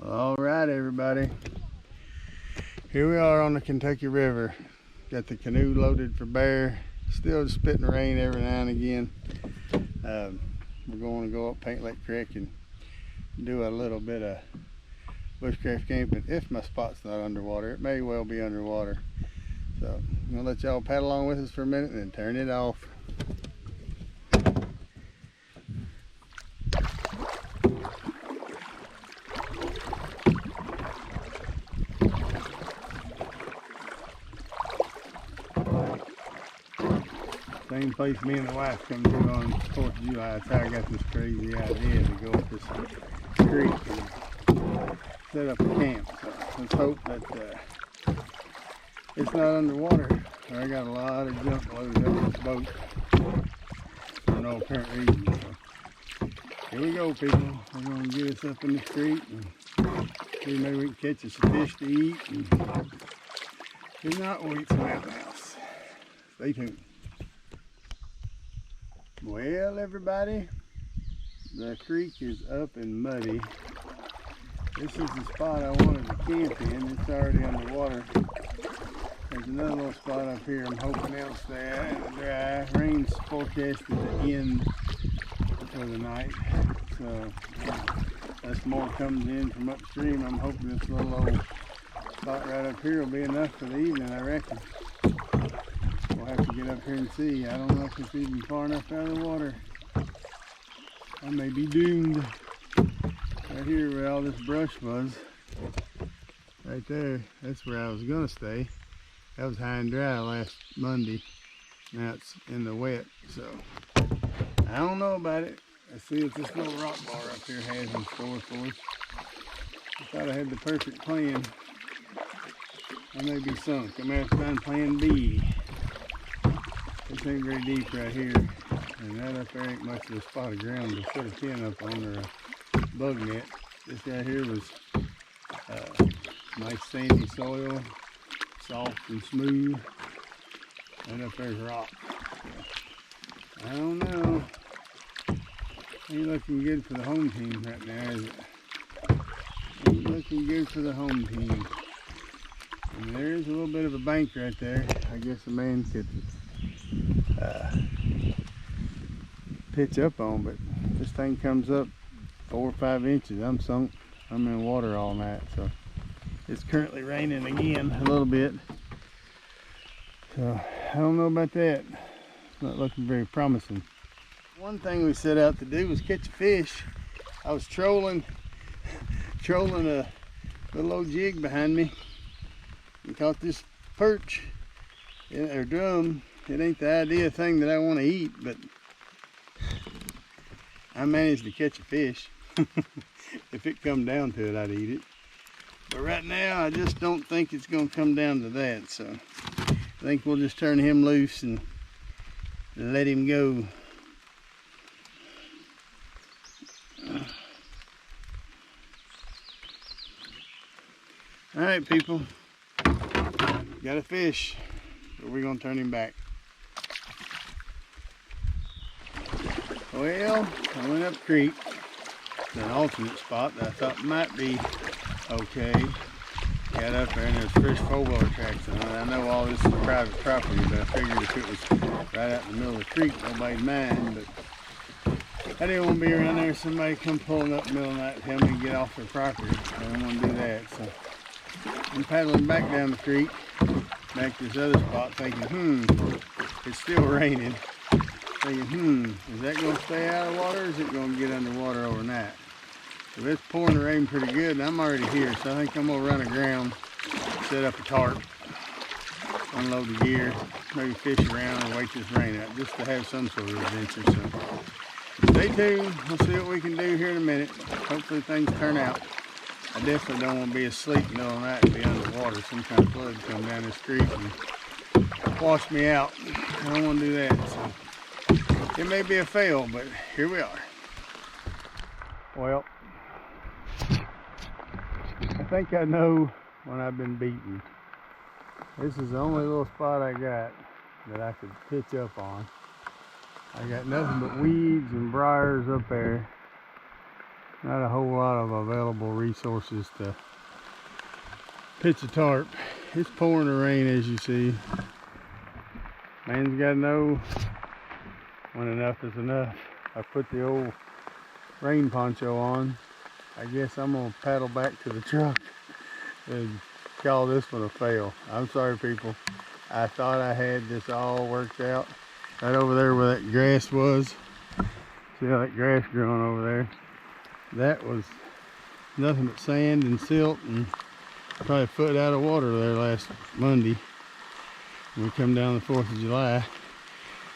All right, everybody. Here we are on the Kentucky River. Got the canoe loaded for bear. Still spitting rain every now and again. We're going to go up Paint Lake Creek and do a little bit of bushcraft camping. If my spot's not underwater, it may well be underwater. So I'm gonna let y'all paddle along with us for a minute and then turn it off. Same place me and the wife come to on 4th of July. That's how I got this crazy idea to go up this creek and set up a camp. So let's hope that it's not underwater. I got a lot of junk loaded up this boat for no apparent reason. So here we go, people. We're gonna get us up in this creek and see maybe we can catch us some fish to eat. And if not, we'll eat some mountain mouse. Stay tuned. Well, everybody, the creek is up and muddy. This is the spot I wanted to camp in. It's already underwater. There's another little spot up here. I'm hoping it'll stay out and dry. Rain's forecasted to end for the night. So as more comes in from upstream, I'm hoping this little old spot right up here will be enough for the evening, I reckon. We'll have to get up here and see. I don't know if it's even far enough out of the water. I may be doomed. Right here where all this brush was, right there, that's where I was gonna stay. That was high and dry last Monday. Now it's in the wet, so I don't know about it. Let's see what this little rock bar up here has in store for us. I thought I had the perfect plan. I may be sunk. I'm gonna have to find plan B. This ain't very deep right here, and that up there ain't much of a spot of ground to set a pin up on or a bug net. This right here was nice sandy soil, soft and smooth, and up there's rock. So, I don't know. Ain't looking good for the home team right now, is it? Ain't looking good for the home team. And there's a little bit of a bank right there. I guess a man could pitch up on, but if this thing comes up 4 or 5 inches, I'm sunk. I'm in water all night. So it's currently raining again a little bit. So I don't know about that. It's not looking very promising. One thing we set out to do was catch a fish. I was trolling a little old jig behind me and caught this perch or drum. It ain't the ideal thing that I want to eat, but I managed to catch a fish. If it come down to it, I'd eat it. But right now, I just don't think it's going to come down to that. So I think we'll just turn him loose and let him go. All right, people. Got a fish, but we're going to turn him back. Well, I went up creek to an alternate spot that I thought might be okay. Got up there and there's fresh four-wheeler tracks on it. I know all this is private property, but I figured if it was right out in the middle of the creek, nobody'd mind. But I didn't want to be around there. Somebody come pulling up in the middle of the night and tell me to get off their property. I don't want to do that. So I'm paddling back down the creek, back to this other spot, thinking, it's still raining. Thinking, is that going to stay out of water or is it going to get underwater overnight? So it's pouring the rain pretty good and I'm already here, so I think I'm going to run aground, set up a tarp, unload the gear, maybe fish around and wait this rain out just to have some sort of adventure. So stay tuned. We'll see what we can do here in a minute. Hopefully things turn out. I definitely don't want to be asleep in the middle of the night and be underwater. Some kind of flood come down this creek and wash me out. I don't want to do that. So it may be a fail, but here we are. Well, I think I know when I've been beaten. This is the only little spot I got that I could pitch up on. I got nothing but weeds and briars up there. not a whole lot of available resources to pitch a tarp. It's pouring the rain, as you see. Man's got to know when enough is enough. I put the old rain poncho on. I guess I'm gonna paddle back to the truck and call this one a fail. I'm sorry, people. I thought I had this all worked out. Right over there where that grass was. See how that grass growing over there? That was nothing but sand and silt and probably a foot out of water there last Monday. When we come down the 4th of July.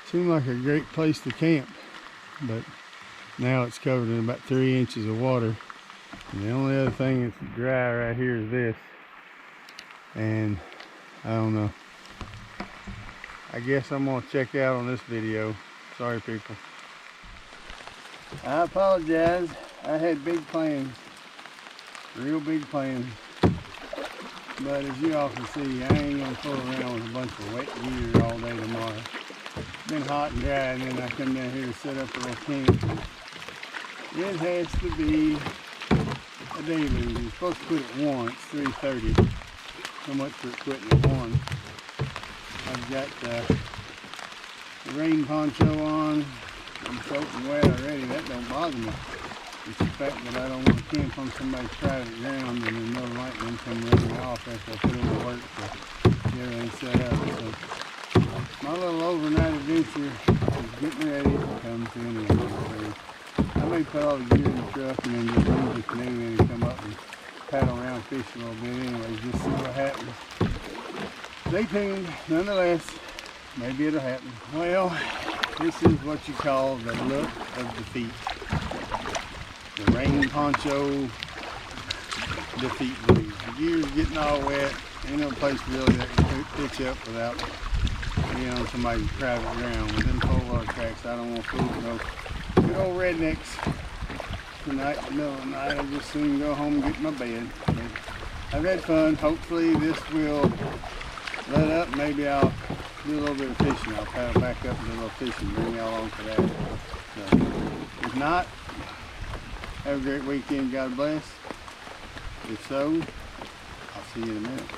Seemed like a great place to camp, but now it's covered in about 3 inches of water. And the only other thing that's dry right here is this. And I don't know. I guess I'm gonna check out on this video. Sorry, people. I apologize. I had big plans, real big plans. But as you all can see, I ain't gonna fool around with a bunch of wet gear all day tomorrow. It's been hot and dry, and then I come down here to set up a little camp. It has to be a deluge. You're supposed to quit at 1, it's 3:30. So much for quitting at 1. I've got the rain poncho on. I'm soaking wet already. That don't bother me. It's the fact that I don't want to camp on somebody's private ground and then no lightning come running off after I put in the work to get everything set up. So my little overnight adventure is getting ready to come to an end. So I may put all the gear in the truck and then just leave the canoe in and come up and paddle around fishing a little bit anyway, just see what happens. Stay tuned, nonetheless. Maybe it'll happen. Well, this is what you call the look of defeat. The rain poncho defeat blues. The gear's getting all wet. Ain't no place really that can pitch up without being on somebody's private ground. With them cold water tracks, I don't want to fool with no good old rednecks tonight in the middle of the night. I just soon go home and get in my bed. But I've had fun. Hopefully this will let up. Maybe I'll do a little bit of fishing. I'll paddle back up and do a little fishing. Bring y'all along for that. So, if not, have a great weekend. God bless. If so, I'll see you in a minute.